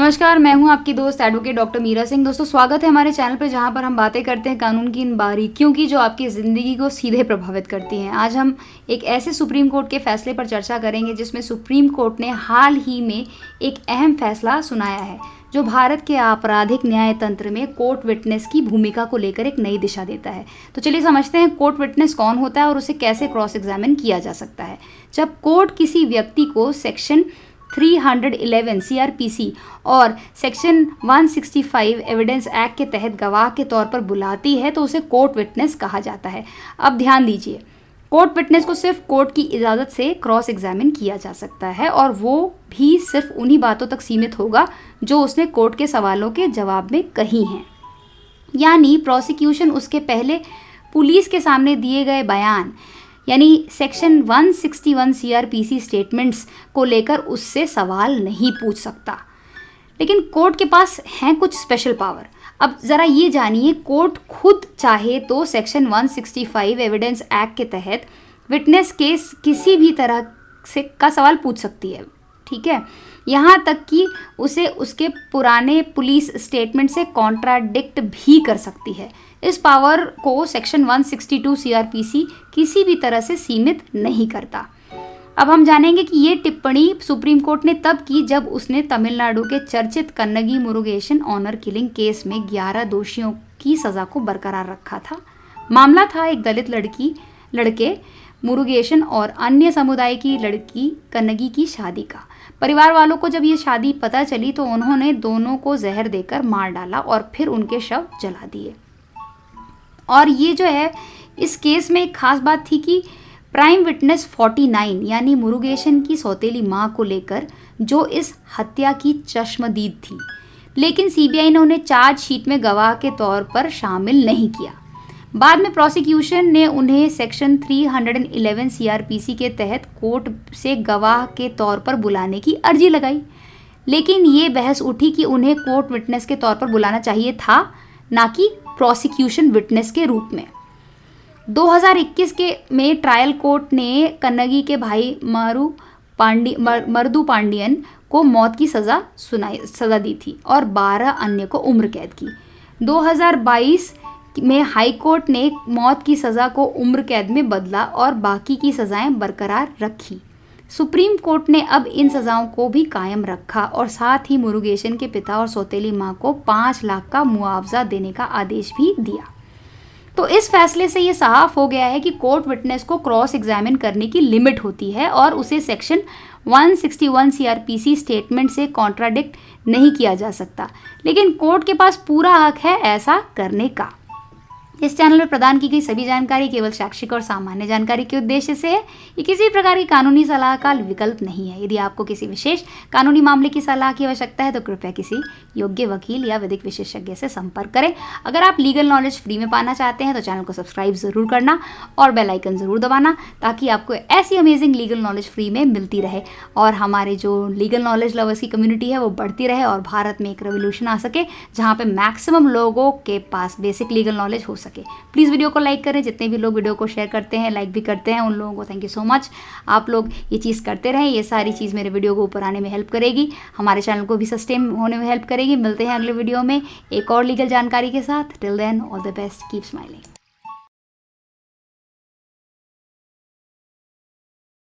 नमस्कार, मैं हूं आपकी दोस्त एडवोकेट डॉक्टर मीरा सिंह। दोस्तों, स्वागत है हमारे चैनल पर जहां पर हम बातें करते हैं कानून की इन बारीकियों की जो आपकी ज़िंदगी को सीधे प्रभावित करती हैं। आज हम एक ऐसे सुप्रीम कोर्ट के फैसले पर चर्चा करेंगे जिसमें सुप्रीम कोर्ट ने हाल ही में एक अहम फैसला सुनाया है जो भारत के आपराधिक न्याय तंत्र में कोर्ट विटनेस की भूमिका को लेकर एक नई दिशा देता है। तो चलिए समझते हैं कोर्ट विटनेस कौन होता है और उसे कैसे क्रॉस एग्जामिन किया जा सकता है। जब कोर्ट किसी व्यक्ति को सेक्शन 311 सीआरपीसी और सेक्शन 165 एविडेंस एक्ट के तहत गवाह के तौर पर बुलाती है तो उसे कोर्ट विटनेस कहा जाता है। अब ध्यान दीजिए, कोर्ट विटनेस को सिर्फ कोर्ट की इजाज़त से क्रॉस एग्जामिन किया जा सकता है और वो भी सिर्फ उन्हीं बातों तक सीमित होगा जो उसने कोर्ट के सवालों के जवाब में कही हैं। यानी प्रोसिक्यूशन उसके पहले पुलिस के सामने दिए गए बयान यानी सेक्शन 161 सीआरपीसी स्टेटमेंट्स को लेकर उससे सवाल नहीं पूछ सकता। लेकिन कोर्ट के पास हैं कुछ स्पेशल पावर। अब ज़रा ये जानिए, कोर्ट खुद चाहे तो सेक्शन 165 एविडेंस एक्ट के तहत विटनेस केस किसी भी तरह से का सवाल पूछ सकती है, ठीक है। यहाँ तक कि उसे उसके पुराने पुलिस स्टेटमेंट से कॉन्ट्राडिक्ट भी कर सकती है। इस पावर को सेक्शन 162 सीआरपीसी किसी भी तरह से सीमित नहीं करता। अब हम जानेंगे कि ये टिप्पणी सुप्रीम कोर्ट ने तब की जब उसने तमिलनाडु के चर्चित Kannagi Murugesan honour killing case में 11 दोषियों की सज़ा को बरकरार रखा था। मामला था एक दलित लड़के मुरुगेशन और अन्य समुदाय की लड़की कन्नगी की शादी का। परिवार वालों को जब ये शादी पता चली तो उन्होंने दोनों को जहर देकर मार डाला और फिर उनके शव जला दिए। और ये जो है, इस केस में एक खास बात थी कि प्राइम विटनेस 49 यानी मुरुगेशन की सौतेली माँ को लेकर जो इस हत्या की चश्मदीद थी, लेकिन सीबीआई ने उन्हें चार्जशीट में गवाह के तौर पर शामिल नहीं किया। बाद में प्रोसिक्यूशन ने उन्हें सेक्शन 311 सीआरपीसी के तहत कोर्ट से गवाह के तौर पर बुलाने की अर्जी लगाई, लेकिन ये बहस उठी कि उन्हें कोर्ट विटनेस के तौर पर बुलाना चाहिए था, ना कि प्रोसिक्यूशन विटनेस के रूप में। 2021 में ट्रायल कोर्ट ने कन्नगी के भाई मर्दू पांडियन को मौत की सज़ा दी थी और 12 अन्य को उम्र कैद की। 2022 में हाई कोर्ट ने मौत की सज़ा को उम्र कैद में बदला और बाकी की सज़ाएं बरकरार रखी। सुप्रीम कोर्ट ने अब इन सज़ाओं को भी कायम रखा और साथ ही मुरुगेशन के पिता और सौतेली माँ को 5 लाख का मुआवजा देने का आदेश भी दिया। तो इस फैसले से ये साफ हो गया है कि कोर्ट विटनेस को क्रॉस एग्जामिन करने की लिमिट होती है और उसे सेक्शन 161 सीआरपीसी स्टेटमेंट से कॉन्ट्राडिक्ट नहीं किया जा सकता, लेकिन कोर्ट के पास पूरा हक है ऐसा करने का। इस चैनल में प्रदान की गई सभी जानकारी केवल शैक्षिक और सामान्य जानकारी के उद्देश्य से है। ये किसी प्रकार की कानूनी सलाह का विकल्प नहीं है। यदि आपको किसी विशेष कानूनी मामले की सलाह की आवश्यकता है तो कृपया किसी योग्य वकील या विधिक विशेषज्ञ से संपर्क करें। अगर आप लीगल नॉलेज फ्री में पाना चाहते हैं तो चैनल को सब्सक्राइब ज़रूर करना और बेल आइकन ज़रूर दबाना, ताकि आपको ऐसी अमेजिंग लीगल नॉलेज फ्री में मिलती रहे और हमारे जो लीगल नॉलेज लवर्स की कम्युनिटी है वो बढ़ती रहे और भारत में एक रेवोल्यूशन आ सके जहाँ पे मैक्सिमम लोगों के पास बेसिक लीगल नॉलेज हो सके। प्लीज़ वीडियो को लाइक करें। जितने भी लोग वीडियो को शेयर करते हैं, लाइक भी करते हैं, उन लोगों को थैंक यू सो मच। आप लोग ये चीज़ करते रहें। ये सारी चीज़ मेरे वीडियो को ऊपर आने में हेल्प करेगी, हमारे चैनल को भी सस्टेन होने में हेल्प करेगी। मिलते हैं अगले वीडियो में एक और लीगल जानकारी के साथ। Till then, all the best, keep smiling.